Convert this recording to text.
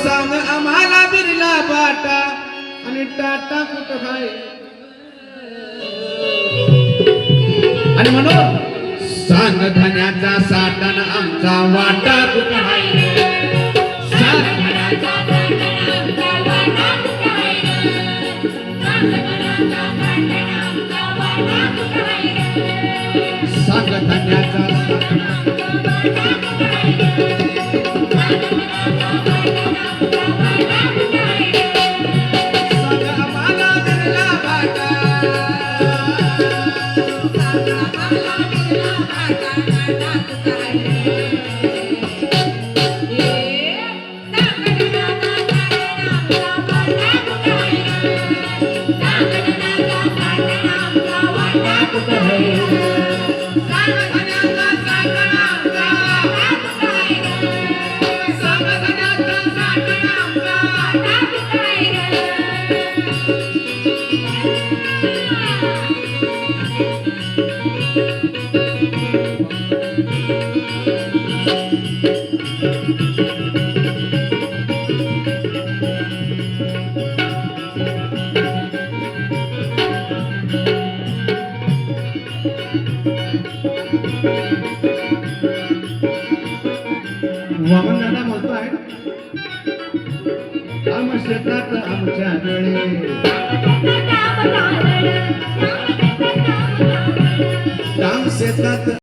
सांग आम्हाला बिरला बाटा आणि टाटा कुठं आहे आणि म्हणून सांग धन्याचा साठा न आमचा वाटा कुठं आहे सांग धन्याचा सांग धन्याचा सांग आम्हाला बिरला बाटा वामन दादा म्हणतोय आम शेतात आमच्या वेळे काम शेतात